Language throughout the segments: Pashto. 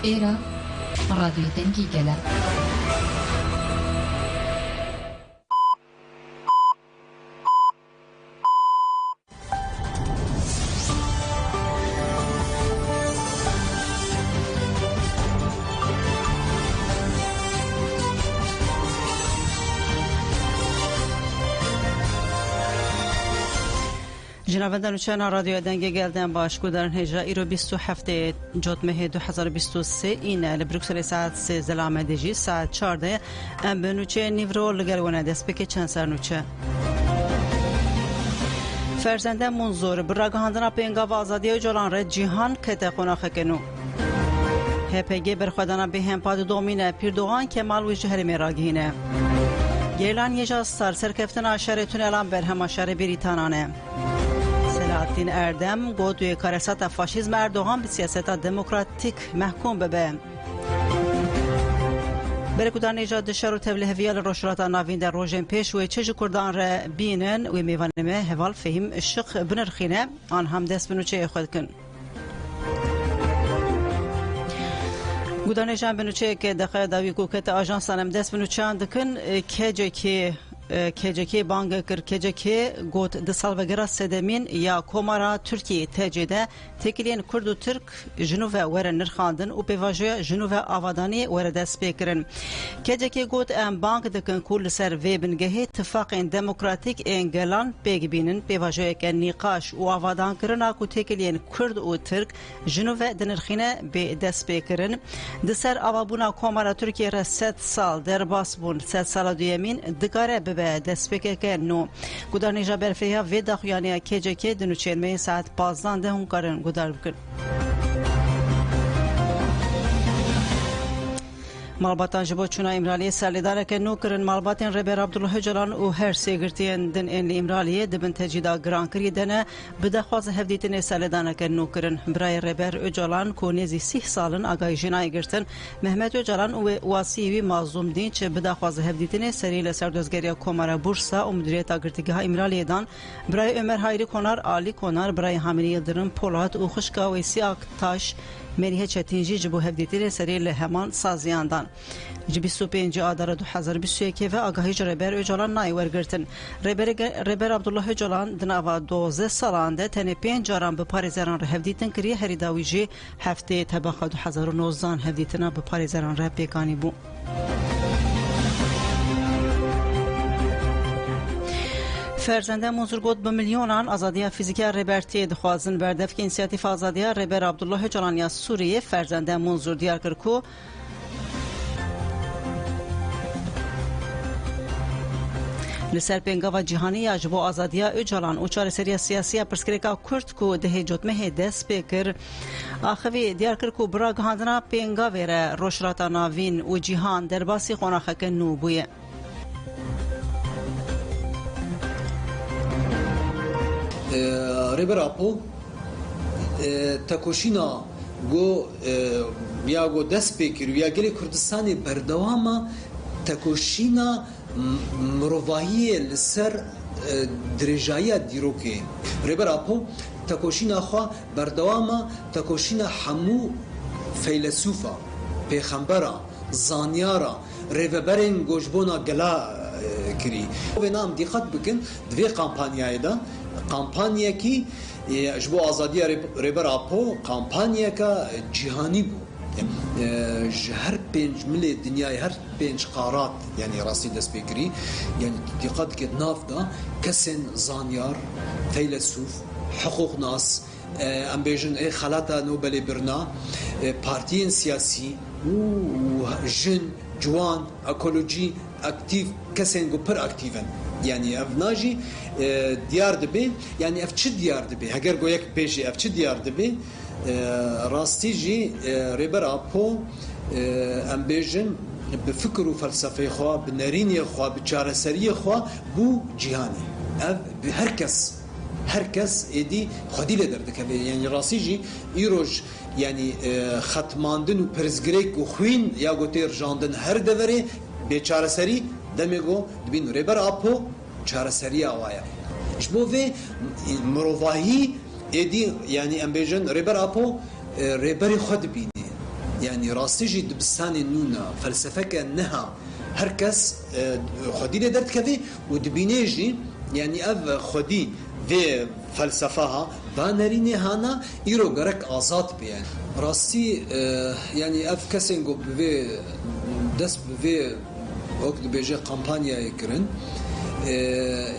Era Radyo Dengi Gelen. جنابندان چنا رادیو دنگ گلدن باش کودرن هجا ایرو 27 جوتمه 2023 این لبروکسل ساعت 3 زلامه دیجی ساعت 14 ام بنوچه نیورو لگرونه دست بکی چند سرنوچه فرزنده منظور براگهاندنا پینگا و آزادی جولان رد جیهان کت قناخه کنو هپگی برخودانا به همپاد دومینه پیردوغان کمال و جهر میراگینه گیلان یجا سرکفتنا شهر تونلان بر همه شهر بریتانانه سلاطین اردم گوتوی کارسات فاشیزم اردوغان به سیاست دموکراتیک محکوم ببه برکودان ایجاد شر و تبلیغ ویال روشرات ناوین در روزن پیش و چه کردان را بینن و میوانمه حوال فهم الشق بنرخینه آن هم دست بنوچه خود کن گودان جان بنوچه که دقیق داوی کوکت آژانس هم دست بنوچه اندکن کجکی بانگ کر کجکی گوت دسال وگرا سدمین یا کومارا ترکیه تجده تکلین کرد و ترک جنوب ور نرخاندن و پیواژه جنوب آوادانی ور دست بکرن کجکی گوت ام بانگ دکن کل سر و بنگه اتفاق دموکراتیک انگلان بگبینن پیواژه که نقاش و آوادان کرنا کو تکلین کرد و ترک جنوب دنرخینه به دست بکرن دسر آوابونا کومارا ترکیه را 100 سال در باس بون 100 سال دویمین دگاره به دست بکه نو گودار نیجا برفیه و داخویانی کجکی دنوچینمه ساعت 15 هم کارن گودار بکن مالباتان جبو چونا امرالی سالیداره که نو کرن مالباتین ربر عبدالله جلان و هر سیگرتین دن این امرالی دبن تجیدا گران کری دنه بدخواز هفدیتین سالیدانه که نو کرن برای ربر جلان که نیزی 30 سالن آگاهی جنای گرتن محمد جلان و واسیوی مازوم دین چه بدخواز هفدیتین سری لسردوزگری کومارا بورسا و مدیریت آگرتگاه امرالی دان برای عمر هایری کنار آلی کنار برای حاملی یلدرم پولات و خشکا و سیاک تاش مریه چتینجی جبو هفدیتیر سری لهمان سازیاندان جبی 25 آذر 2021 و آگاهی ربر اجالان نای ورگرتن ربر عبدالله جلان دناوا 12 سالانده تنه 5 جاران به پاریزران را هفدیتن کری هری داویجی هفته طبق 2019 هفدیتنا به پاریزران را پیکانی بو فرزنده منظور گوت به میلیونان آزادی فیزیکی ربرتی دخوازن بردف که انسیاتیف آزادی ربر عبدالله جلانی سوریه فرزنده منظور دیار کرکو لسر پنگا و جهانی اجبو آزادی اجالان و چار سری سیاسی پرسکریکا کرد کو ده جوتمه دست بکر آخوی دیار کرکو براگ هاندنا پنگا ویره روشراتا ناوین و جهان در باسی خوناخک نو بویه ربر اپو تکوشینا گو یا گو دست بکر یا گلی کردستانی بردواما تکوشینا مروایی لسر درجایی دیروکی ربر اپو تکوشینا خوا بردواما تکوشینا حمو فیلسوفا پیغمبرا زانیارا ریوبرین گوشبونا گلا کری و نام دقت بکن دوی کامپانیای دا کامپانیا کی جبو آزادی ربر اپو کامپانیا کا جهانی بو هر پنج ملی دنیای هر پنج قارات یعنی راستی دست بگیری یعنی دقت که ناف دا کسن زانیار فیلسوف حقوق ناس ام بیجن خلاتا نوبل برنا پارتیین سیاسی و جن جوان اکولوژی اکتیو کسن گو پر اکتیون یعنی اف ناجی دیار دبی یعنی اف چه دیار دبی اگر گو یک پیشی اف چه دیار دبی راستی جی ربر اپو ام بیجن به فکر و فلسفه خوا به نرینی خوا به چارەسەری خوا بو جهانی اف به هر کس ایدی خودی له دردکه یعنی راستی جی ایروج یعنی ختماندن و پرزگریک و خوین یا گوتیر جاندن هر دوره به چارەسەری دمیگو دبین ربر اپو چارەسەری آوایا جبو و مروواهی ایدی یعنی ام بیجن ربر اپو ربر خود بینی يعني راستيجي دبستاني نونا فلسفة نها هركس خدي لي درت كذي ودبينيجي يعني اف خدي في فلسفها بانريني هانا ايرو غرك آزاد بيان راستي يعني اف كسنجو بفي دس بفي وقت بيجي قامبانيا يكرن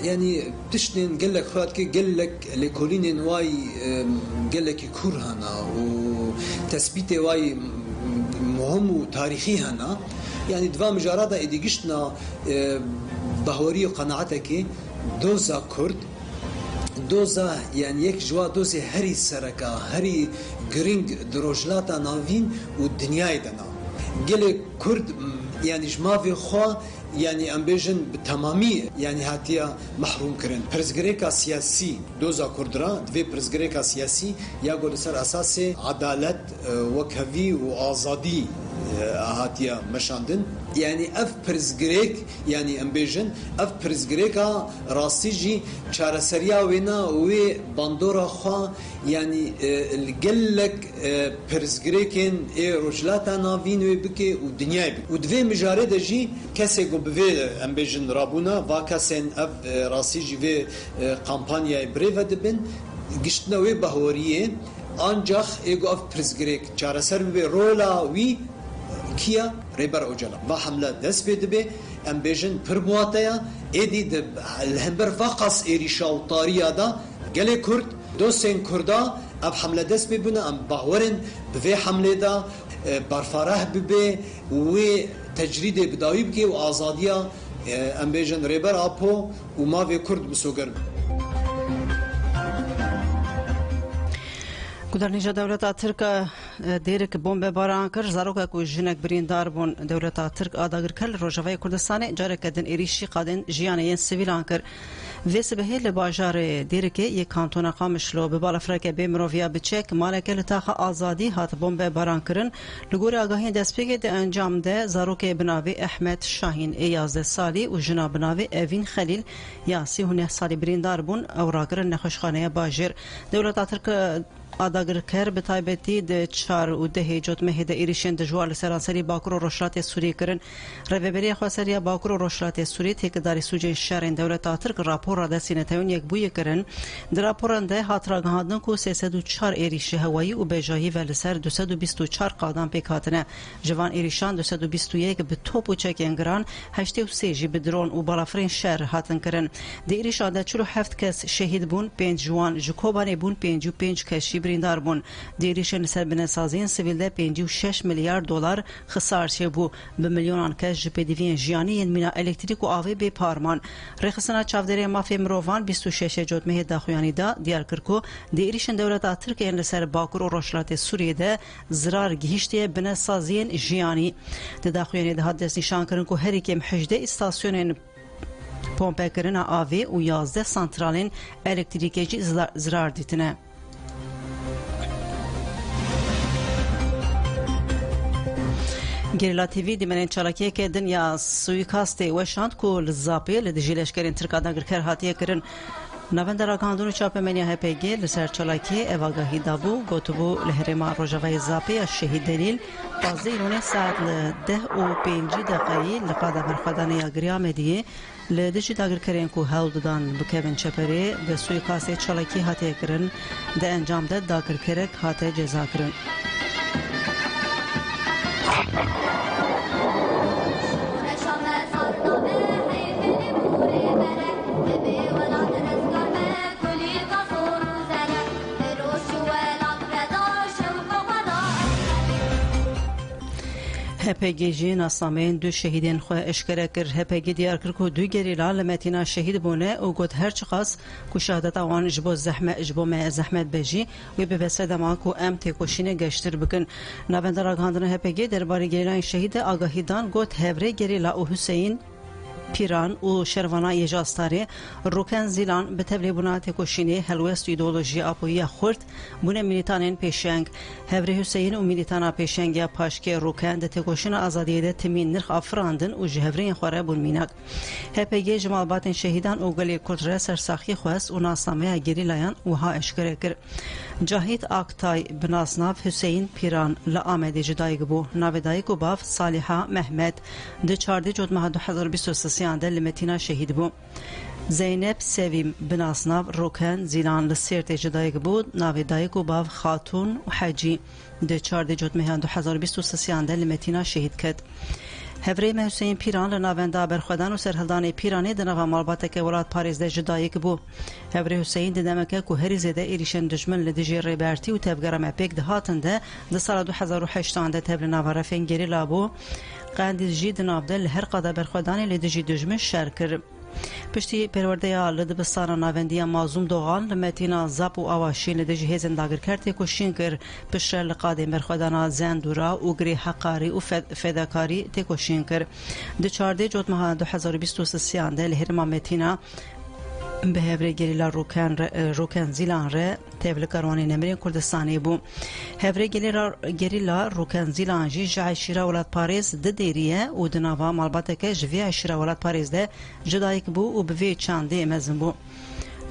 يعني تشتين قال لك خاطكي قال لك لكولين واي قال لك يكور هنا وتثبيت واي مهم وتاريخي هنا يعني دفا مجرد إدي قشنا بهوري وقناعتك دوزا كرد دوزا يعني يك جوا دوزي هري سركا هري جرينج دروجلاتا نافين والدنيا دنا قال كرد يعني جمافي خوا يعني امبيجن بتمامي يعني هاتيا محروم كرن برزغريكا سياسي دوزا كردرا دوي برزغريكا سياسي ياغول سر اساس عدالت وكهوي وازادي هاتيا مشاندن يعني اف برزغريك يعني امبيجن اف برزغريكا راستيجي چارسريا وينا وي باندورا خوا يعني الجلك برزغريكن اي روجلاتا نافين وي بكي ودنيا بك ودوي مجارد جي كاسي بفي امبيجن رابونا واكاسن اف راستيجي في قامبانيا بريفا دبن قشتنا وي بهوريه انجخ ايغو اف برزغريك چارسر بي رولا وي كيا ريبر اوجلا با حمله دس بيدبي امبيجن بربواتيا ايدي دب الهمبر فقص ايريشا وطاريا دا قالي كرد دوسين كردا اب حمله دس بيبنا ام باورن بفي حمله دا برفاره ببي و تجريد بداوي بكي وازاديا امبيجن ريبر ابو وما في كرد بسوغر گودرنیجا دولت ترک دیرک بمب باران کر زاروکا کو جنک بریندار بون دولت ترک آداگر کل روجاوی کردستان جارک دن ایریشی قادن جیانه سیویلان کر ویس به هل باجار دیرک یک کانتون قامشلو به بالا فرک به مرویا بچک مالک لتاخ آزادی هات بمب باران کرن لگور آگاهی دسپیگ ده انجام ده زاروک بناوی احمد شاهین 11 سالی و جناب بناوی اوین خلیل یا 39 سالی بریندار بون اوراگر نخوشخانه باجر دولت ترک آداگر کر به تایبتی ده 4 و 10 جوت مهد ایریشن دجوال سرانسری باکور و روشلات سوری کرن رهبری خواستری باکور و روشلات سوری تکداری سوجه شهر دولت ترک راپور را دسینتون یک بوی کرن در راپورنده هاتراگهادن کو 304 ایریش هوایی و بجاهی و لسر 224 قادم پیکاتنه جوان ایریشان 221 به توپ و چک انگران 83 جی به درون و بالافرین شهر هاتن کرن ده ایریشان ده 47 کس شهید بون 5 جوان جکوبانی بون 55 کشی بریندار بون دیریشن سر بنسازین سویل ده 56 میلیارد دلار خسار چه بو به میلیونان کش جپدیوین جیانی مینا الکتریک و آوی به پارمان رخصنا چاودری مافی مروان 26 جوت مه داخویانی دا دیار کرکو دیریشن دولت ترکیه لسر باکور و روشلات سوریه ده زرار گهشتی بنسازین جیانی ده داخویانی ده حدث نشان کرن کو هر کم 18 استاسیون پمپ کرن آوی و 11 سانترالین الکتریکی زرار دیتنه گریلا تیوی دیمنین چالاکیه که دنیا سویکاستی وشاند کو لزاپی لدیجیلشکرین ترکادان گرکر هاتیه کرن نوندر آگاندون چاپمنیا هپیگی لسر چالاکی اواگاهی دابو گوتبو لهرما روجاوی زاپی شهید دلیل بازیرون ساعت 10 و 5 دقیقی لقادا برخدانی اگریا مدیه لدیجی داگر کرین کو هاود دان بکوین چپری به سویکاستی چالاکی هاتیه کرن ده انجام ده داگر کرک هاته جزا کرن هپگی جی ناسامین دو شهیدین خو اشکره کر هپگی دیار کر کو دو گریلا لمتینا شهید بونه او گوت هر چقاس کو شهادت اوان جبو زحمت بجی و به بسد ما کو ام تکوشینه گشتر بکن نوندر آگاندن هپگی درباره گریلا شهید آگاهی دان گوت هوره گریلا او حسین پیران و شروانا یجاستاری روکن زیلان به تبلی بنات کوشینی هلوست ایدئولوژی آپویی خورد بونه میلیتانین پیشنگ هوری حسین و میلیتانا پیشنگ پاشکی روکن ده تکوشین آزادی ده تمین نرخ افراندن و جهورین خواره بون مینک هپگی جمال باتن شهیدان و گلی کردره سرساخی خواست و ناسامه گریلایان و ها اشکره کر جاهید آکتای بناسناف حسین پیران لآمد جدایگ بو ناودایگ و باف صالحه محمد ده 14 جود ماه 2023 ده لمتینا شهید بو زینب سویم بناسناف روکن زیلان لسیرت جدایگ بود ناودایگ و باف خاتون و حجی ده 14 جود ماه 2023 ده لمتینا شهید کد هفری حسین پیران لناوندا برخودان و سرهلدان پیرانی دنوا مالباته که ولاد پاریز ده جدایی که بو هفری حسین دمکه که هری زده ایریشن دشمن لدیجی ریبرتی و تبگرم اپیک ده هاتن ده سال 2008 ده تبل نواره فنگری لابو قاندی جید نابده لهر قاده برخودانی لدیجی دشمن شرکر پشتی پرورده یا لدبستان ناوندی مازوم دوغان لمتینا زاب و آواشی لدیجی هزن داگر کرده کشین کر پشتر لقاده مرخودانا زندورا و گری حقاری و فداکاری تی کشین کر ده 14 جود ماه 2023 ده لهرما متینا به هفره گریلا روکن زیلان ره تبل کروانی نمرین کردستانی بو هفره گریلا روکن زیلان جی عشیره ولاد پاریز ده دیریه و دناوا مالباته که جوی عشیره ولاد پاریز ده جدایک بو و بوی چانده مزن بو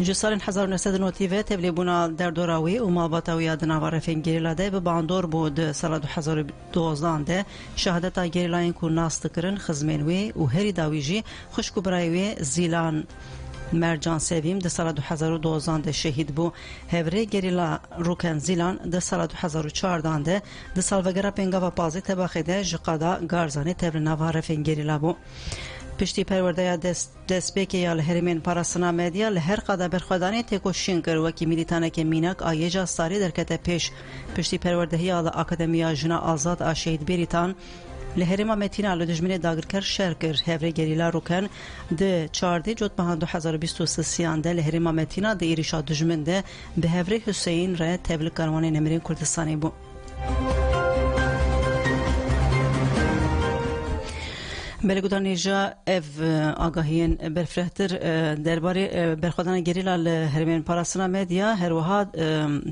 جو سال 1990 تبلی بونا در دوراوی و مالباته و یاد دناوا رفین گریلا ده به باندور بود سال 2012 ده شهادتا گریلاین کو ناست کرن خزمینوی و هری داویجی خوشکو برایوی زیلان مرجان سویم ده سال 2012 ده شهید بو هفره گریلا روکن زیلان ده سال 2014 ده سالوگرا پنگاوا پازی تباخی ده جقادا گارزانی تبر نواره فین گریلا بو پشتی پرورده یا دست بیکی یا لحرمین پاراسنا مدیا لحر قادا برخودانی تکوشین کر وکی میلیتانه که مینک آیجا ساری درکت پیش پشتی پرورده یا اکادمیا جنا آزاد آشهید بریتان لهرما متینا لدجمن داگرکر شرکر هفره گریلا روکن ده 14 جود ماه 2023 ده لهرما متینا ده ایریشا دجمن ده به هفره حسین ره تبل کروانی نمرین کردستانی بو بلگودانی جا اف آگاهین برفرهتر درباره برخودان گریلا لهرمین پاراسنا مدیا هر وها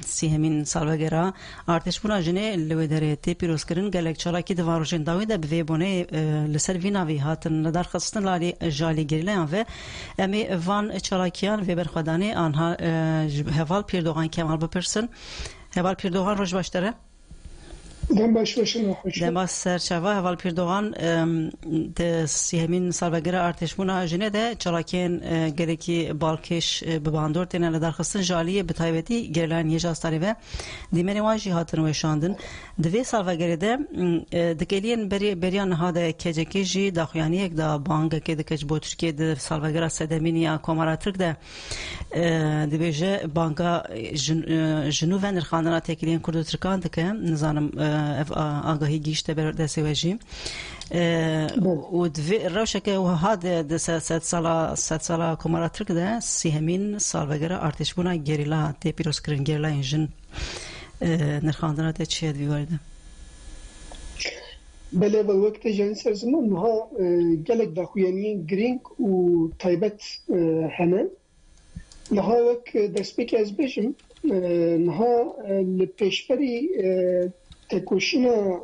سیهمین سالوگرا ارتش بونا جنه لودره تی پیروز کرن گلک چالاکی دواروجن داوی ده به بونه لسر ویناوی هاتن لدار خستن لالی جالی گریلا و امی وان چالاکیان و برخودانی آنها هوال پیردوغان کمال بپرسن هوال پیردوغان روش باشتره دم باش باشن خوش دم سرچاوا اول پیردوغان د سیهمین سالوگرا ارتش بونا جنه ده چالاکین گرکی بالکش به باندور تنه لدار خستن جالی به تایبتی گرلان یه جاستاری و دیمری واجی هاتن و شاندن دوی سالوگری ده دکلین بریان ها ده کجکی جی داخویانی یک دا بانگ که دکج بو ترکیه ده سالوگرا سدمینی یا کومارا ترک ده دبیجه بانگا جنوب نرخاندنا تکلین کردو ترکان دکه نزانم آگاهی گیشته بر دسته وجیم و روشه که هاد ست سالا کمارا ترک ده سیهمین سالوگرا ارتش بونا گریلا تی پیروز کرن گریلا اینجن نرخاندنا ده چیه دویورده بله و وقت جان سرزمان نها گلک داخویانی گرینگ و تایبت همه نها وقت دست بکی از بشم نها لپیشبری تکوشینا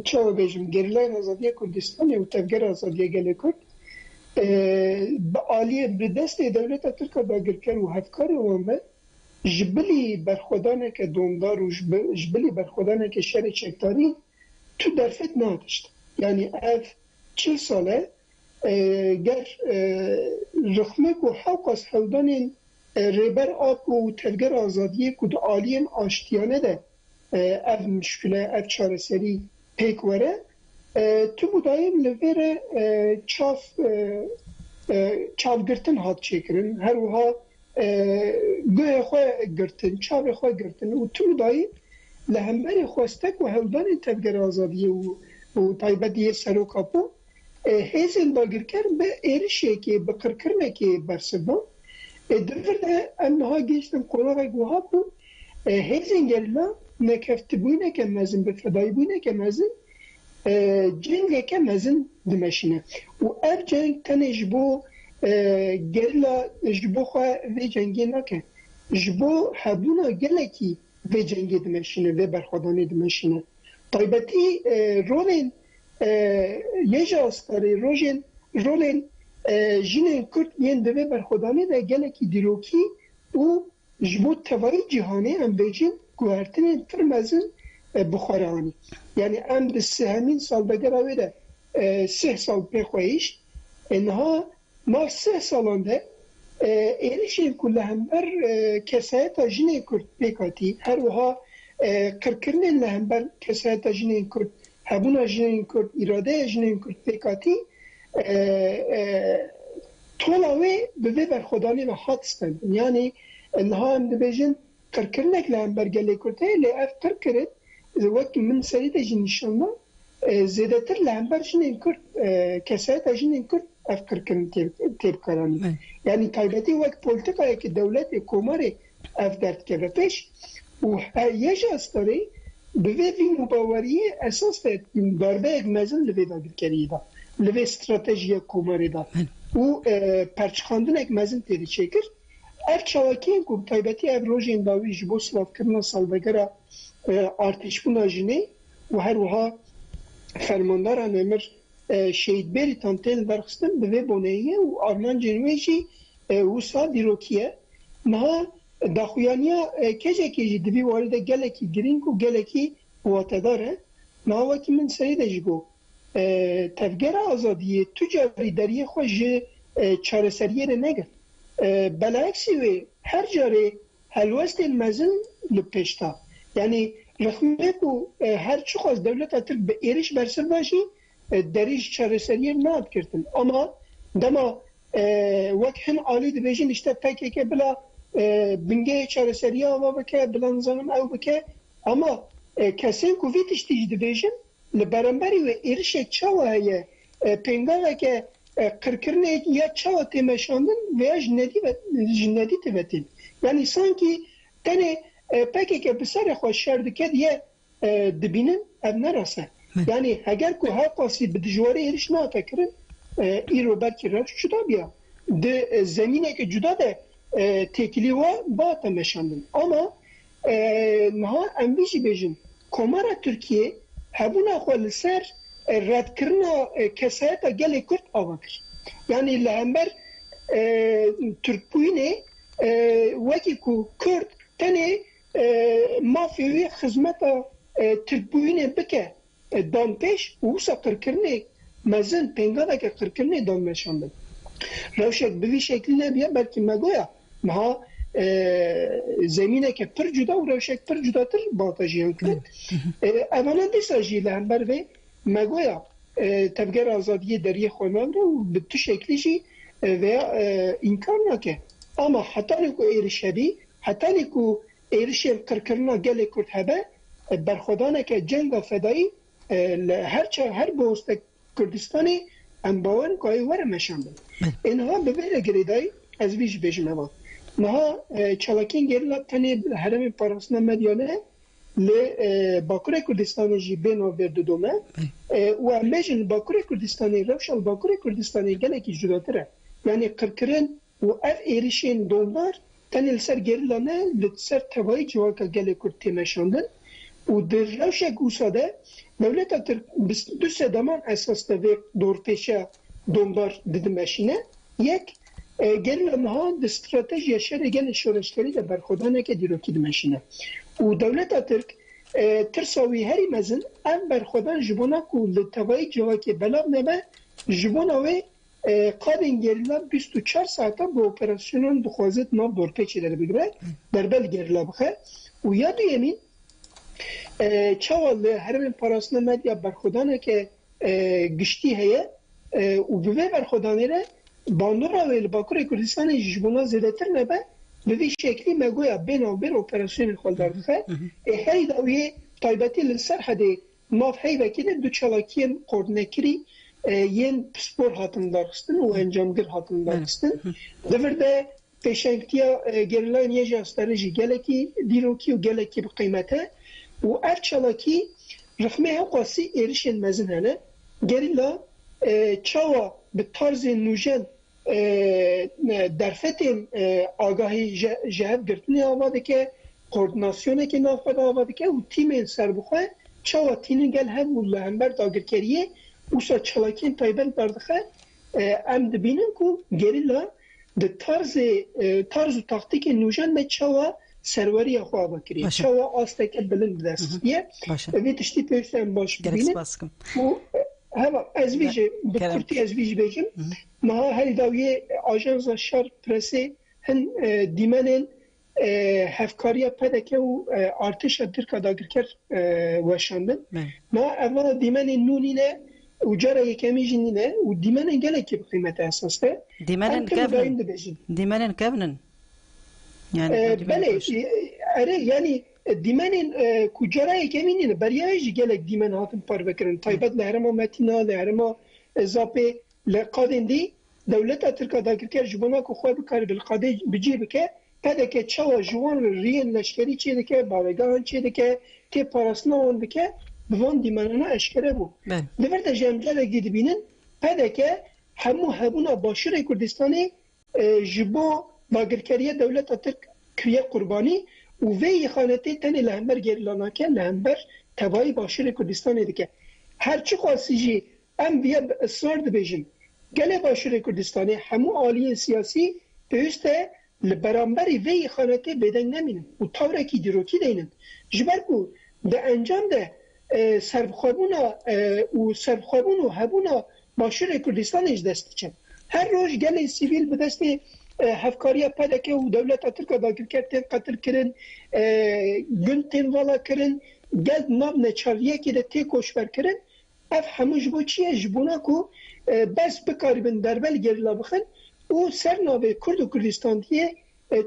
چاو بیجم گریلای آزادی کردستانی و تفگر آزادی گله کرد با آلیه به دست دولت ترکا داگرکر و هفکار وامه جبلی برخودانه که دومدار و جبلی برخودانه که شر چکتاری تو درفت نادشت یعنی اف 40 ساله گر رخمک و حوق از حودان ریبر آب و تفگر آزادی کد آلین آشتیانه ده اف مشکله اف چاره سری پیک وره تو بودایم لویر چاو گرتن هات چکرن هر وها گوه خواه گرتن چاو خواه گرتن و تو بودایم لهمبر خواستک و هلدان تفگر آزادی و تایبدی سرو کپو هیزن داگر کرن به ایرشه که بقر کرنه که برسبان دفرده انها گیشتن قراغ گوها بو هیزن گرلا نکفت بوینه که مزن بفدای بوینه که مزن جنگه که مزن دمشینه و ار جنگ تنه جبو گرلا جبو خواه وی جنگی نکن جبو حبونا گلکی وی جنگی دمشینه وی برخودانی دمشینه طایبتی رولین یجا استاری رولین جنین کرد ین دوی برخودانی ده گلکی دیروکی و جبو توایی جهانی هم بیجین گوهرتن فرمزن بخارانی یعنی ام دست همین سال بگره ده 3 سال بخوایش انها ما 3 سالانده ایرشین کل هم بر کسایت جنین کرد بکاتی هر وها کرکرنین لهم بر کسایت جنین کرد هبونا جنین کرد اراده جنین کرد بکاتی طولاوی به برخودانی و حادستند یعنی انها هم دبیجن کرکرنک لهم بر گلی کرده لی اف کرکرد وقت من سریده جنیشانه زیاده تر لهم بر جنین کرد کسایت جنین کرد اف کرکرن تیب کرانی یعنی تایبتی وقت پولتیکایی که دولت کوماری اف درد که پیش و یه جاستاری به وی مباوری اساس داربه یک مزن لوی داگر کریده لوی استراتژی کوماری دا و پرچخاندن یک مزن تیری چکر اف چاواکی این که تایبتی اف روژ انداوی جبو سلاف کرنا سالبگره ارتش بونا جنه و هر وها فرمانداران امر شهید بری تانتیل برخستن به وی بونهیه و آرمان جنویجی وسا دیروکیه نه داخویانیا کجی دوی وارد گلکی گرینگ و گلکی واتداره نه وقتی من سریده جگو تفگر آزادیه تجاری دریه خوش چاره سریه رو نگرد بلعکسی وی هر جاره هلوست المزن لپشتا یعنی رخمه کو هر چو خواست دولت اتر به ایرش برسر باشی دریش چاره سریه ناد کردن اما دما وقت هن عالی دبیجن اشتا پکه که بلا بنگه چاره سریه آوا بکه بلا نظام او بکه اما کسین کو ویتش تیج دبیجن لبرنبری و ایرش چاوه هیه پنگاوه که کرکرنه یا چاوه تیمشاندن ویا جندی تیوتین یعنی سانکی تنه پکه که بسر خوش شرد کد یه دبینن او نراسه یعنی اگر که ها قاسی به دجواری ایرش نافکرن ایرو بلکی روش جدا بیا ده زمینه که جدا ده تکلی و با تمشاندن اما نها انبیجی بیجن کمارا ترکیه هبونا خوال سر رد کرنا کسایت گلی کرد آوا کرد یعنی لهمبر ترک بوینه وکی که کرد تنه مافیوی خدمت ترک بوینه بکه دان پیش و وسا قرکرنه مزن پنگاده که قرکرنه دان مشاندن روشک بوی شکلی نبیه بلکه مگویا مها زمینه که پر جدا و روشک پر جدا تر باتاجیان کرد اولا دیسا جیله هم بروی مگویا تفگر آزادی دریه خونان رو به تو شکلی جی ویا انکار نکه اما حتی نکو ایرشبی حتی نکو ایرشن قرکرنا گلی کرد هبه برخودانه که جنگ فدایی هر بوست کردستانی ام باور که وره مشانده اینها به ویل گریدای از ویش بیشم هوا نها چلاکین گریلا تنی حرم پاراسنا مدیانه باکور کردستانی جی بینو برد دومه و ام بیشن باکور کردستانی روشال باکور کردستانی گله کی جداتره یعنی قرکرن و اف ایریشین دومدار تنی لسر گریلا نه لسر توایی جواکا گله کرد تیمشاندن و در روشه گوساده دولت تر 22 دمان اساس دوی دور پیشه دومدار دیدمشینه یک گریلا نها د استراتژی شر گل شورشکری د برخودانه که دیروکی دمشینه و دولت ترک ترساوی هری مزن ام برخودان جبونا کو لتوای جواکی بلاب نبه جبونا و قادن گریلا 24 ساعته با اپراسیونون دخوازت ناب دور پیچی در بگره در بل گریلا بخه و یادو یمین چاوال هرمین پاراسنا مدیا برخودانه که گشتی هیه و به برخودانه ره باندورا و باکور کردستان جبونا زیاده تر نبه به وی شکلی مگویا بین و بیر اپراسیون خالدار بخه هی داویه تایبتی لسر حده ناف هی وکیده دو چلاکین قردنکری ین سپور هاتن دارستن و انجامگر هاتن دارستن دورده پیشنگتیا گریلان یه جاستانجی گلکی دیروکی و گلکی بقیمته و اف چلاکی رخمه هم قاسی ایرشین مزن هنه گریلا چاوا به طرز نوژن درفتین آگاهی جهت گرتنی آواده که کوردیناسیونه که نافد آواده که و تیم سر بخواه چاوا تینن گل هم و لهنبر داگر کریه و سا چلاکین تایبن بردخه ام دبینن که گریلا د طرز و تاکتیک نوجان به چوا سروری خواه بکری چوا آسته که بلند دستیه وی تشتی پیشتن باش ببینید و هوا از ویژه بکرتی از ویژه بگیم ما هر داویه آژانس شار پرسی هن دیمنن هفکاری پدکه و ارتش ترکا داگرکر وشاندن ما اولا دیمن نونینه و جاره یکمی جنینه و دیمن گله که بقیمت اساسه دیمن کبنن یعنی بله اره یعنی دیمن کجاره یکمی نینه بریایش گله دیمن هاتن پار بکرن تایبت لهرما متینا لهرما زاپه لقادن دی دولت ترکا داگرکر جبانا که خواه بکار بالقاده بجی بکه پده که چوا جوان ریان لشکری چیده که باوگان چیده که تی پاراسنا اون بکه بوان دیمانانا اشکره بو دورت جمجل گید بینن پده که همو هبونا باشور کردستانی جبو باگرکریه دولت ترک کریه قربانی و وی خانتی تنی لهمبر گریلانا که لهمبر تبایی باشور کردستانی دیگه هرچی خواستیجی ام بیا اصرار دبیجن گله باشور کردستانی همو آلی سیاسی پیوسته لبرانبری وی خانتی بدن نمینن و طوره کی دیروکی دینن جبر کو ده انجام ده سربخوابون و هبونا باشور کردستانش دست چن هر روز گله سیویل به دست هفکاری پدکه و دولت ترکا داگر کردن قتل کرن گنتین والا کرن گل ناب نچاویه که ده تی کوشبر کرن اف هموش بو چیه جبونا کو بس بکاری بن دربل گریلا بخن و سر ناوی کرد و کردستان دیه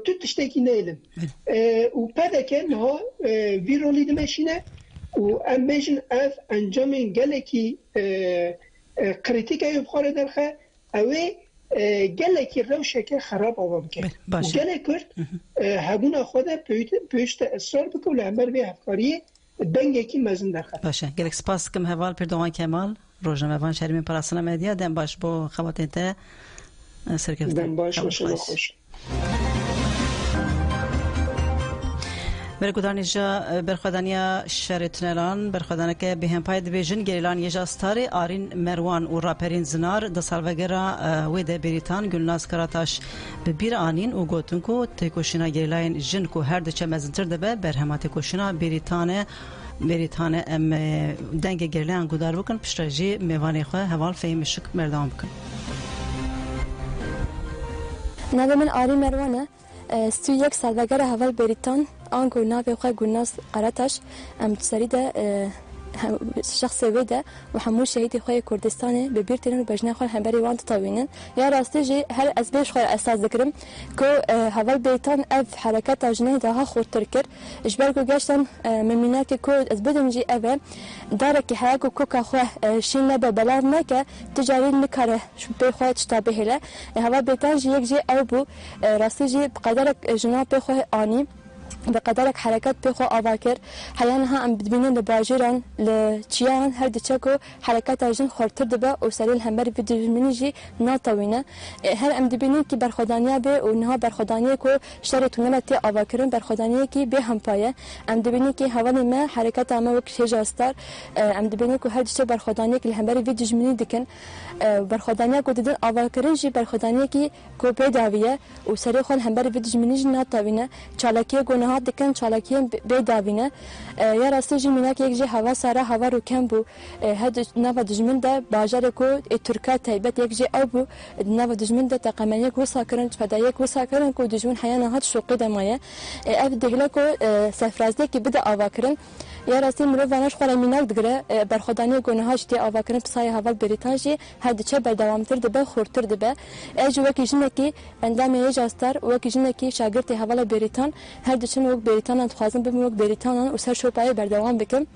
تو تشتکی نیلن و پده که نها ویرولی دمشینه و ام بیشن اف انجامین گله کی کریتیک ایو بخوره درخه اوی گله کی روشه که خراب آوا بکن گله کرد هبونا خوده پیشت اصرار بکن و همبر بی هفکاری دنگه کی مزن درخه باشه گلک سپاس کم هوال پردوان کمال روزنامه‌وان شهرمی پراسنا مدیا دم باش با خواتین ته دم باش و خوش برخدانیجا برخدانیا شهر تنلان برخدانه که به هم پاید بیژن گریلان یجا ستاری آرین مروان و راپرین زنار د سالوگرا وید بریتان گلناز کراتاش به بیر آنین و گوتن کو تکوشینا گریلاین جن کو هر دچه مزنتر دبه برهما تکوشینا بریتانه ام دنگ گریلان گودار بکن پشتراجی میوانی خواه حوال فهم شک مردام بکن نوی من آرین مروانه ستو یک سالوگر اول بریتان آنگو ناوی خواه گلناز قراتاش ام تسری ده شخص ویده و همون شهید خواه کردستانه به بیرترین و بجنه خواه همبری وان تطاوینن یا راستی جی هر از بیش خواه اساس ذکرم که هول بیتان اف حرکت آجنه داها خورتر کر اجبر که گشتن ممینه که از بدم جی اوه داره که حیاک و کوکا خواه شین نبه بلار نکه تجاری نکاره بی خواه تشتابه هله هول بیتان جی یک جی او بو راستی جی بقدر جناب بی خواه آنی بقدرك حركات بخو أواكر حيانها عم بتبينن لباجران لتشيان هر دتشكو حركات عجن خورتر دبا وسالين همبر فيديو منيجي ناطوينه هر عم دبينن كي برخدانيا به ونها برخدانيه كو شرط نمتي أواكرن برخدانيه كي به همبايه عم دبينن كي هواني ما حركات عم وك شجاستار عم دبينن كو هر دتش برخدانيه كي همبر فيديو مني دكن برخدانيه كو ددن أواكرن جي برخدانيه كي كو بداويه وسالي خون همبر فيديو منيجي ناطوينه چالاكيه كو هات دکن چالاکیم بیداوینه یا راستی جمینه که یک جه هوا سارا هوا رو کم بو هد نوا دجمن ده باجر کو ترکا تایبت یک جه او بو نوا دجمن ده تقمنیک و ساکرن فدایک و ساکرن کو دجمن حیانه هات شوقی دمایه اف دهلا کو سفرازده کی بده آواکرن یا راستی مرو وانش خوره میناک دگره برخدانی گناهاش تی آواکرن پسای هوا بریتانجی هد چه بردوامتر دبه خورتر دبه اج وکی جنکی اندام یجاستر وکی جنکی شاگرد هوا بریتان هر دچن وک بریتان انتخابن بم وک بریتان و سر شوپای بردوام بکم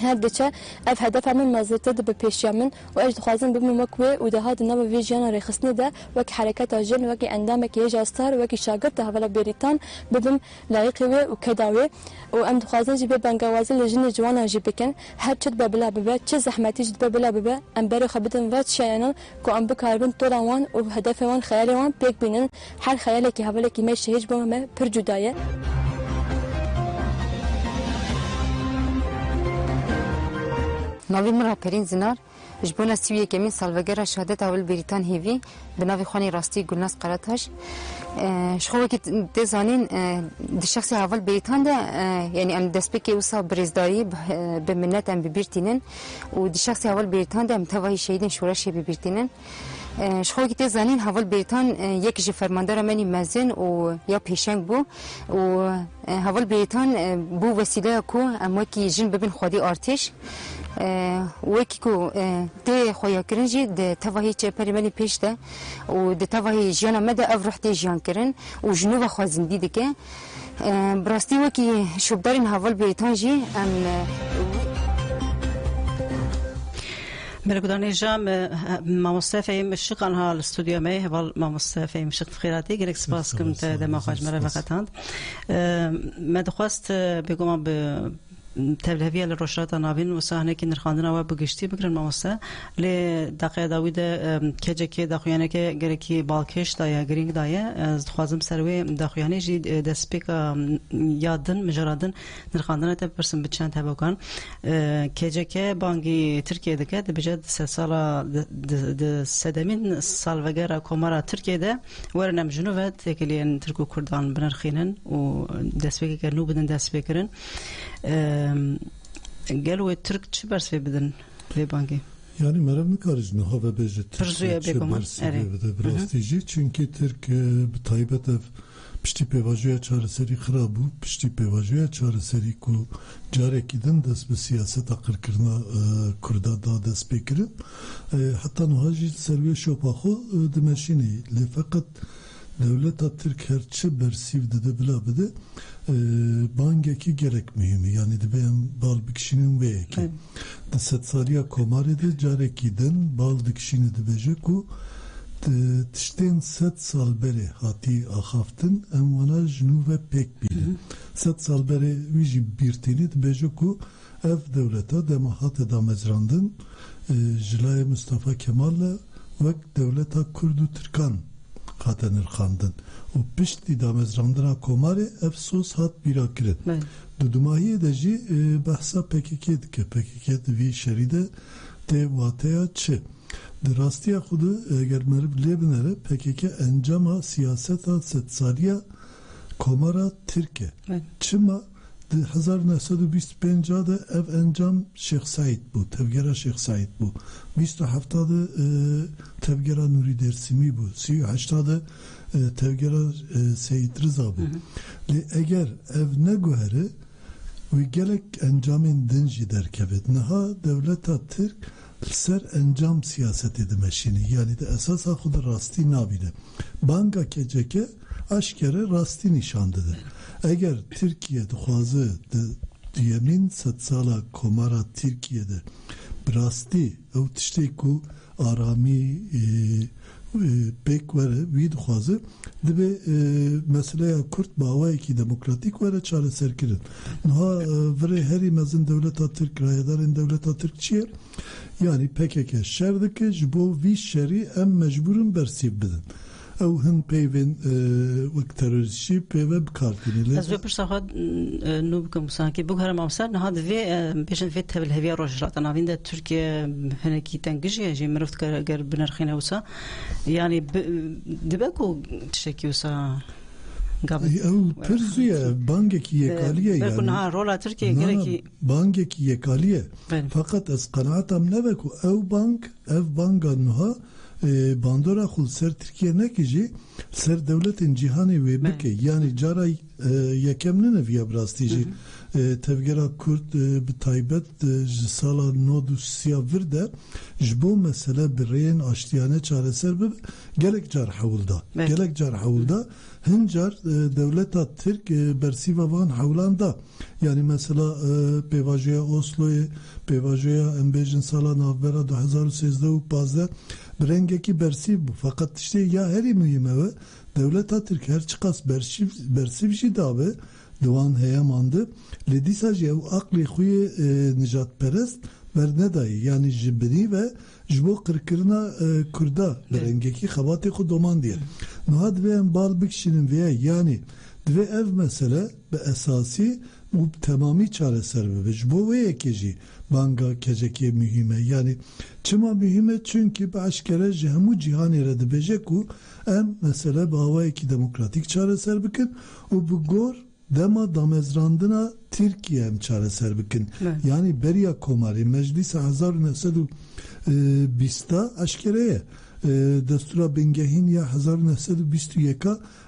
هر دچه اف هدف من مازرته به پیشیامن و اج خوازن بم وکوی و ده هاد نو ویژن رخصنی ده وک حرکت اجن وک اندام کی یجاستر وک شاگرد هوا بریتان بم لایق و کداوی و ام خوازن جی به بنگوازی لجن جوان جی بکن هر چت ببلا ببا چه زحمتی جد ببلا ببا ام بر خبدن وات شایانن کو ام بکاربن طولوان و هدف وان خیالوان پیک بینن هر خیالی کی هوا کی مش هیچ بومه پر جدایه ناوی مرا پرین زنار جبونا سوية كمين سالفجرة شهادتها والبريطان هيفي بنافي خواني راستي قلناس قراتهاش شخوة كي تزانين دي الشخصي هافال بريطان ده يعني ام دسبكي وصا بريزداري بمنات ام ببيرتينن ودي الشخصي هافال بريطان ده متواهي شهيدين شوراشي ببيرتينن شخوة كي تزانين هافال بريطان يك جي فرماندارا مني مازن و يا بيشنگ بو و هافال بريطان بو وسيلة كو ام وكي جن ببن خودي ارتش وكيكو تي خويا كرنجي د تواهي چه پرمني پیش ده و د تواهي جانا مده افرح تي جان کرن و جنوب خوازن دي دکه براستي وكي شوبدارين هاول بريطانجي ام ملكوداني جام ما مستفي مشق عنها الاستوديو ماي هبال ما مستفي مشق في خيراتي قلك سباس كنت دما خاج مرة فقطاند ما دخواست بقوم تبلهویه لروشات ناوین و سحنه کی نرخاندنا و بگشتی بگرن مامسته ل دقیقه داوید کجا کی دخویانه که گرکی بالکش دایا گرینگ دایا از خوازم سروی دخویانه جی دسپیک یادن مجردن نرخاندنا تب پرسم بچند تباکن کجا کی بانگی ترکیه دکه دبجد سال د سدمین سال وگرا کمارا ترکیه ده ورنم جنوبت تکلیان ترکو کردان بنرخینن و دسپیک کرنو بدن دسپیکرن قالوا الترك چه برس بدن في بانكي yani merhem karıcını hava beje Türkiye bede brastici çünkü Türk taybet ev pişti pevajoya çareseri xrabu pişti pevajoya çareseri ku carekiden des be siyaset akırkırna kurda da des pekirin hatta nuhaji serviye şopaxu demeşini le fakat devlet Türk herçe bersiv de bila bede bangeki gerek mühimi yani de ben bal bir kişinin ve ki de setsariya komarede carekiden bal bir kişinin de beje ku tişten set salbere hati ahaftin emwana jnu ve pek bile set salbere viji birtini de beje ku ev devleta demahat da mezrandın Jilay Mustafa Kemal'le ve devleta Kurdu Türkan Katanır Kandın. O pişti damezrandına komari efsos hat birakirin. Dudumahiye de ji bahsa PKK dike. PKK de vi şeride te vataya çi. De rastiya xudu eğer merib lebinere PKK encama siyaseta setsariya komara Türkiye. Çima de 1925'de ev encam Şeyh Said bu. Tevgera Şeyh Said bu. 27'de Tevgera Nuri Dersimi bu. 38'de Tevgera Seyit Rıza bu. Eğer ev ne göheri ve gelek encamin dinci derkebet. Naha devleta Türk ser encam siyaset edimeşini. Yani de esas akıda rasti nabine. Banka keceke aşkere rasti nişandıdır. Eğer Türkiye'de xwazı diyemin setsala komara Türkiye'de brasti ev tiştê ku arami pek vere wî dixwaze dibe meseleya Kürt bawayekî demokratîk were çareserkirin. Niha virê herî mezin devleta Türk rayedarên devleta Türk çi ye? Yani PKK şer dike ji bo vî şerî em mecburin bersîv bidin. او هم پیون وقت تروریستی پیون بکارتینی. از وی پرسخواد نوب کم سانکی بگهرم آمسر نهاد وی بیشتر وی تبل هویه روشلات ناوین ده ترکیه هنگی تنگیجی جی مرفت کر بنرخینه وسا یعنی دبکو تشکی وسا او پرزیه بانگکی یکالیه yani. Belki ha rola Türkiye gereki. Bangeki yekaliye. Fakat az kanaatam ne beku ev banka nuha bandora xul ser Türkiye ne kiji ser devletin cihanı ve beke yani cara yekemne ne viya brastici tevgera Kürt bi taybet sala nodu siyavirde jbo mesele bireyin aştiyane çareser be gelek car havulda hincar devleta Türk bersiva van havlanda yani mesela pevajoya Oslo'ya pevajoya embejin sala navbera 2013 Brengeki bersiv bu. Fakat işte ya heri mühime ve devlet Türk her çıkas bersiv jidabe divan heyemandı. Ledisaj ev akli xuye Nicat Perest verne dayı yani jibini ve jbo kırkırına kurda brengeki xabati xu doman diye. Nuhad ve bal bikşinin ve yani dve ev mesele be esası و تمامی çareser bebej. Bu ve yekeci banga keceki mühime. Yani çima mühime çünkü başkere jehmu cihan erede bejeku em mesela bava ki demokratik çareser bikin o bu gor dema damezrandına Türkiye em çareser bikin. Yani beriya komari meclis 1920'da aşkereye Destura Bengehin ya 1921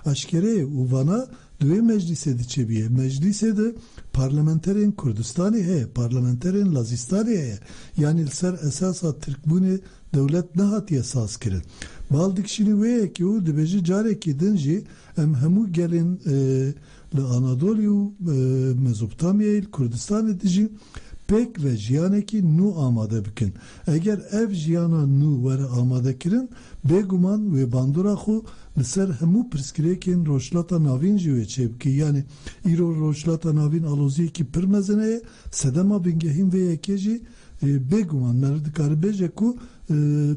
aşkereye uvana dve meclise diçebiye. Meclise de parlamenterin Kürdistan'ı he, parlamenterin Lazistan'ı he. Yani ser esasa Türk bunu devlet ne hati esas kirin. Baldık şimdi ve ki o dibeci careki dinci em hemu gelin Anadolu Mezopotamya Kürdistan'ı dici pek ve jiyaneki nu amade bikin. Eğer ev jiyana nu vere amade kirin beguman ve bandura xu Lisser hemu priskirekin roşlata navin jive çevki yani iro roşlata navin alozi ki pirmezeneye sedema bingehim ve yekeji beguman merdikar bejeku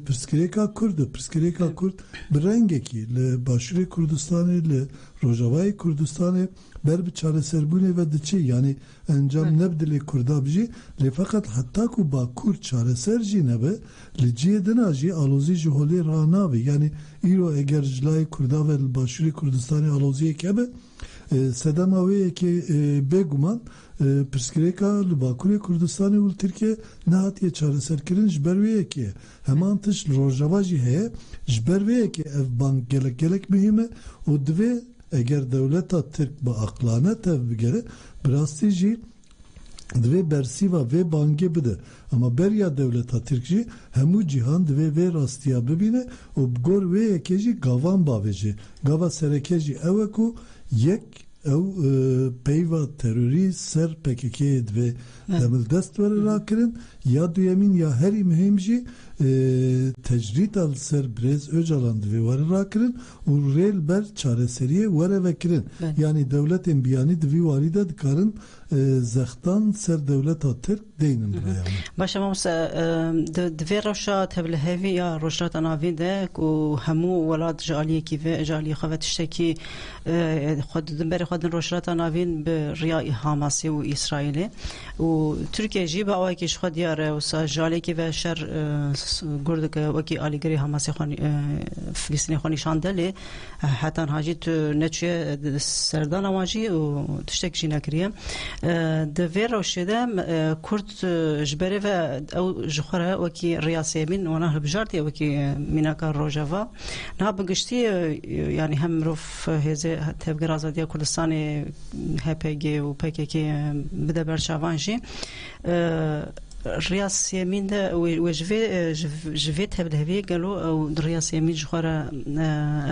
priskireka Kurd priskireka Kurd brengeki le başuri Kurdistan'ı le Rojavayı Kurdistan'ı ber bir çareserbune ve diçi yani encam nebdili Kurdabji le fakat hatta ku Bakur çareserci nebe le ciyeden aji alozi jiholi ranavi yani iro eğer jilay Kurda ve başuri Kurdistan'ı aloziye kebe sedema ve ki beguman Priskireka Bakurê Kurdistanê û Tirkiye nehatiye çareserkirin ji ber wê yekê heman tiş rojava jî heye ji ber wê yekê ev bank gelek mühim e û divê eger dewleta Tirk bi aqlane tev bigere bi rastî jî divê bersîva vê bangê bide ama beriya dewleta Tirk jî hemû cîhan divê vê rastiya bibîne û bi gor wê yekê jî gavan bavê jî gava sereke jî ew e ku yek ew peyva terörist ser PKK'ye ve demil dest vere rakirin ya duyemin ya heri mühim jî tecrit al ser Brez Öcalan ve vere rakirin û rêl ber çareseriye vere vekirin yani devletin biyani divi varide dikarin zextan ser devleta Türk deynin buraya. Başa mamsa divê roşa tevlihevî ya rojlata navîn de ku hemû welat ji aliyekî ve jaliyê xwe ve tiştekî xwe berê xwe din rojlata navîn bi riya Hamasê û İsraîlê û Tirkiye jî bi awayekî ji xwe diyar e wisa jalekî ve şer gurdik wekî alîgirê Hamasê xwe Filîstînê xwe nîşande lê hetan hacî tu neçûye serdana wan jî û tiştek jî nekiriye di vê rewşê de Kurd ji berê ve ew ji xwe re wekî riyasêmîn wana hilbijartiye wekî mînaka Rojava niha bi giştî yani hem mirov hêzê tevgera Azadiya Kurdistanê HPG û PKK bide ber çavan jî riyasêmîn de wê ji vê tevliheviyê gelo ew riyasêmîn ji xwe re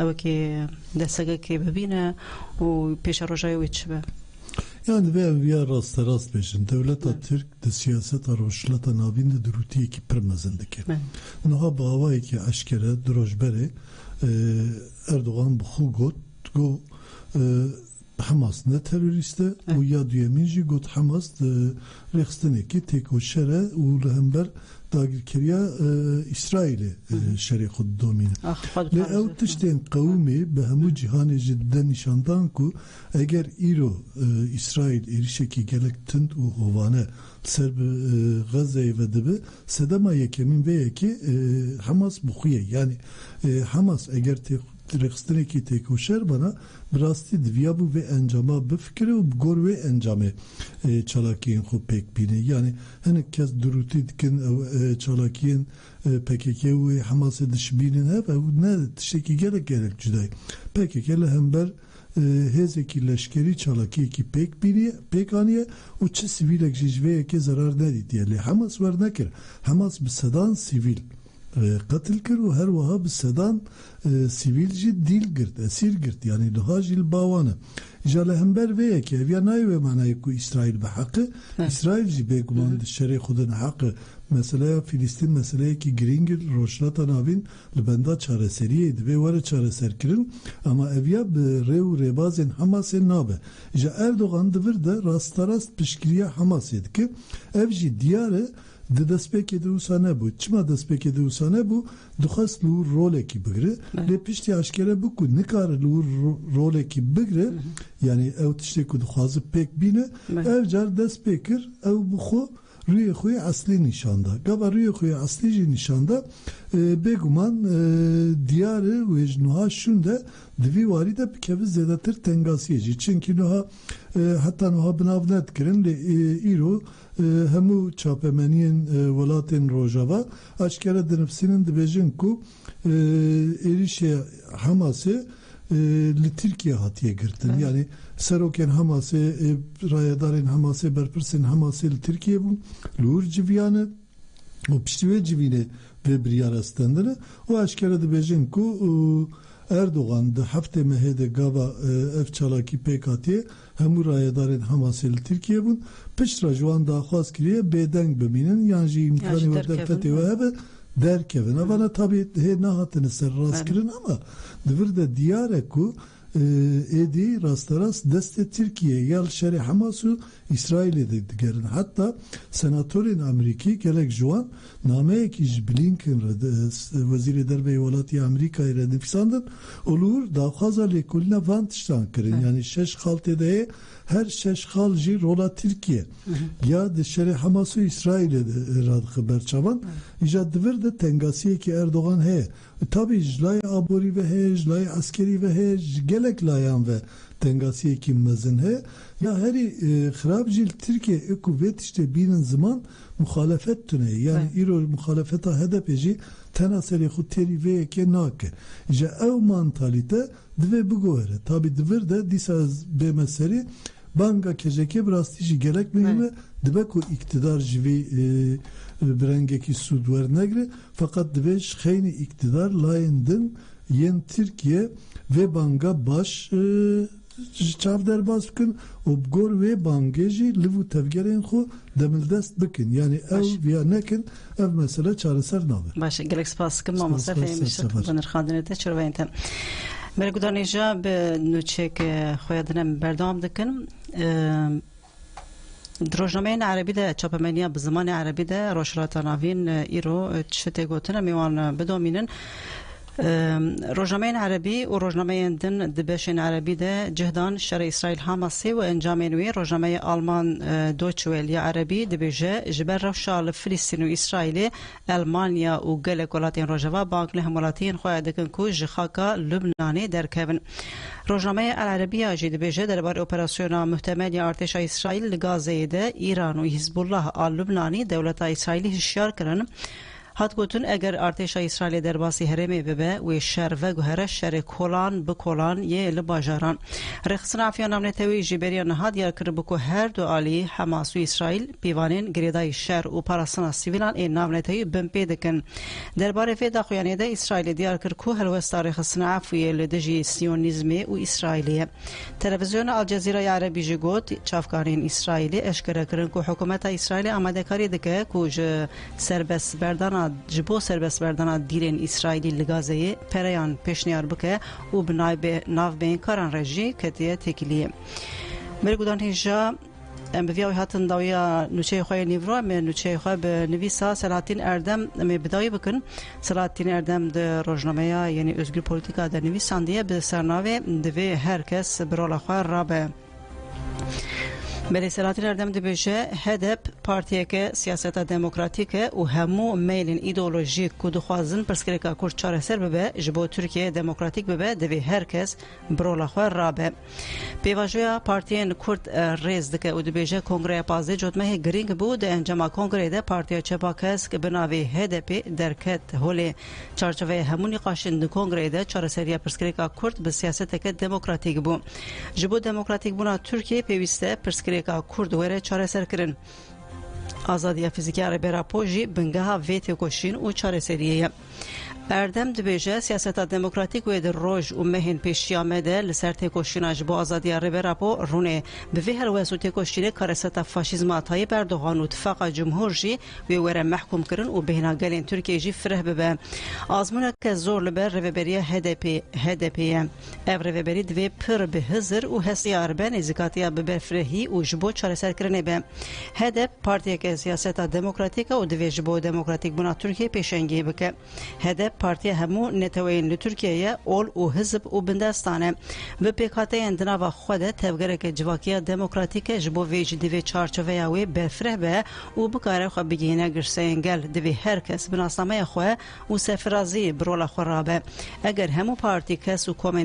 ewekî destekekê bibîne û pêşa rojayê wê çi be. Yani ve ya rast beşin devleta Türk de siyaseta roşlata navin de durutiye ki pirmezindeki. Nuha bağvayı ki aşkere drojbere Erdoğan bu got go Hamas ne teröriste o ya duyemin jî got Hamas rexsteneki tek o şere û lehember dagirkiriya İsrail'e şerê xwe domîne. Lê ew tiştên qewimê bi hemû cîhanê jî de nîşandan ku eger îro İsrail êrişekî gelek tind û hovane ser bi Gazeyê ve dibe sedema yekemîn vê yekê Hamas bixuye yani Hamas eger rexstenekî têkoşer bana bi rastî diviya bû vê encama bifikire û bi gor vê encamê çalakiyên xwe pêk bîne yani hinek kes durûtî dikin çalakiyên PKK û Hamasê dişibînin hev ew ne tiştekî gelek cudayî PKK li hember hêzekî leşkerî çalakiyekî pêk aniye û çi sivîlek jî ji vê yekê zarar nedîtiye lê Hamas wer nekir Hamas bi sedan sivîl قتل کر و هر وها بسدان سیویل جی دیل گرد اسیر گرد yani daha jil bawana jale hember ve ki ya nay ve manay ku İsrail be hakkı İsrail ji be guman şerê xudin hakkı mesela Filistin meseleye ki Gringir roşlata navin libenda çareseriydi ve var çareserkirin ama evya be rev rebazin Hamas'ın nabe ja Erdoğan devir de rastarast pişkiriye Hamas ki ev ji diyare de despeke de usane bu. Çima despeke de usane bu. Duhas lu role ki bigre. Le pişti aşkere bu ku nikar lu role ki bigre. yani ev tiştek ku dixwaze pek bine ev car dest pekir ev bu xo rüye xuya asli nişanda gava rüye xuya asli jî nişanda beguman diyarı ve nuha şunda divi varî de bikeve zêdetir tengasiye jî çünkü nuha hatta nuha binav nedkirin li îro hemû çapemeniyên welatên Rojava aşkere dinivsînin dibêjin ku êrişê Hamasê li Tirkiye hatiye girtin. Yani serokên Hamasê rayedarên Hamasê berpirsên Hamasê li Tirkiye bûn li ûr civiyane û piştî wê civînê vê biryara stendine û aşkere dibêjin ku Erdoğan di heftê mehê de gava ev çalakî pêk hatiye hemû rayedarên Hamasê li Tirkiye bûn piştra ji wan daxwaz kiriye bêdeng bimînin yan jî imkanî werdefetê we hebe derkevin. Avana tabi hê nehatine ser rastkirin ama divir de diyare ku êdî rasterast destê Tirkiye ya li şerê Hamas û İsrailê de digerin. Hatta senatörên Amerîkî gelek ji wan nameyekî ji Blinken Wezîrê Derveyê Welatî Amerîkayê re nivîsandin û li ûr daxwaza lêkolîna van tiştan kirin. Yani şeş xal tê de heye her şeş xal jî rola Tirkiye ya di şerê Hamas û İsrailê de radixi berçavan îja divir de tengasiyekî Erdoğan heye. Tabii ji layê aborî ve heye ji layê askerî ve heye ji gelek layan ve tengasiyekî mezin heye ya herî xirab jî li Tirkiye ku vê tiştê bînin ziman muhalefet tune yani îro muhalefeta HDP jî tena serê xwe têrî vê yekê nake. Ji ew mantalîte divê bigohere. Tabii divir de dîsa bême serî banga kecekê bi rastî jî gelek mühim e dibe ku iktidar ji vê birengekî sûd wernegire fakat divê ji xeynî iktidar layên din yên Tirkiye vê banga baş çav derbas bikin û bi gor vê bangê jî li vû tevgerên xwe demildest bikin. Yani ew viya nekin ev mesele çareser nabe. Baş gelek spas dikim mamoste fehmiştik bi nirxandinê te çirveyên te. Mergudanêja bi nûçek xwe dinem berdewam dikin. Rojnameyên Erebî de çapemeniya bi zimanê Erebî de Rojhilata Navîn îro çi tê gotin em ê wan bidomînin. Rojnameyên Erebî û rojnameyên din di beşên Erebî de cihdan şerê İsrail Hamasê û encamên wê rojnameyê Alman Deutsche Welle ya Erebî dibêje ji ber rewşa li Filîstîn û İsraîlê Almanya û gelek welatên Rojava bank li hemwelatiyên xwe dikin ku ji xaka Lubnanê derkevin. Rojnameya El Erebiya jî dibêje derbarê operasyona muhtemel ya artêşa İsraîl li Gazeyê de İran û Hizbullah a Lubnanî dewleta İsraîlî hişyar kirin. Hat gotin eger artêşa İsraîlê derbasî herêmê bibe wê şer veguhere şerê kolan bi kolan yê li bajaran. Rêxistina Afiya Navnetewî jî beriya niha diyar kir ku her du alî Hamas û İsraîl pîvanên girêdayî şer û parastina sivîlan ên navnetewî bin pê dikin. Derbarê vê daxuyanê de İsraîlê diyar kir ku helwesta rêxistina Afiyê li dijî Siyonîzmê û İsraîlê ye. Televizyona Al Cezîra ya Erebî jî got çavkarên İsraîlê eşkere kirin ku hikûmeta İsraîlê amadekarî dike ku ji serbestberdana ji bo serbestberdana dîrên İsraîlî li Gazeyê pereyan pêşniyar bike û bi navbeyên karan re jî ketiye têkiliyê. Mergudan hêja em bi vîya wê hatin dawiya nûçeyê xwe yê nîvro em ê nûçeyê xwe bi nivîsa Selahattin Erdem em ê bidawî bikin. Selahattin Erdem di rojnameya yenî Özgür Polîtika de nivîsandiye bi sernavê divê herkes bi rola xwe rabe. Belê Selahattin Erdem dibêje HDP partiyeke siyaseta demokratîk e û hemû meylên îdeolojîk ku dixwazin pirsgirêka Kurd çareser bibe ji bo Tirkiye demokratîk bibe divê herkes bi rola xwe rabe. Pêvajoya partiyên Kurd rêz dike û dibêje Kongreya Pazê cotmehê girîng bû di encama kongreyê de partiya Çepa Kesk bi navê HDP derket holê çarçoveyê hemû nîqaşên di kongreyê de çareseriya pirsgirêka Kurd bi siyaseteke demokratîk bû. Ji bo demokratîk bûna Tirkiye pêwîst e pirsgirêka Kurd were çareser kirin. Azadiya fîzîkî ya Rêberapo jî bingeha vê têkoşîn û çareseriyê ye. Erdem dibêje siyaseta demokratîk wê di roj û mehên pêşiya me de li ser têkoşîna ji bo azadiya Rêberapo rûnê bi vê helwest û têkoşînê kareseta faşîzma Tayyip Erdoğan û Tifaka Cumhur jî wê were mehkûm kirin û bêhna gelên Tirkiye jî fireh bibe. Azmûneke zor li ber rêveberiya HDP ye. Ev rêveberî divê pir bi hizir û hestiyar be nêzîkatiya biberfirehî û ji bo çareserkirinê be. HDP partiyeke siyaseta demokratîk e û divê ji bo demokratîk bûna Tirkiye pêşengî bike. هدف پارتی همو نتوین لترکیه اول و حزب و بندستانه و پیکاته اندنا و خود تبگره که جواکیا دموکراتیک جبو ویج دیوی چارچوه یاوی بفره به و بکاره خو بگینه گرسه انگل دیوی هر کس بناسنامه خو و سفرازی برولا خورابه اگر همو پارتی کس و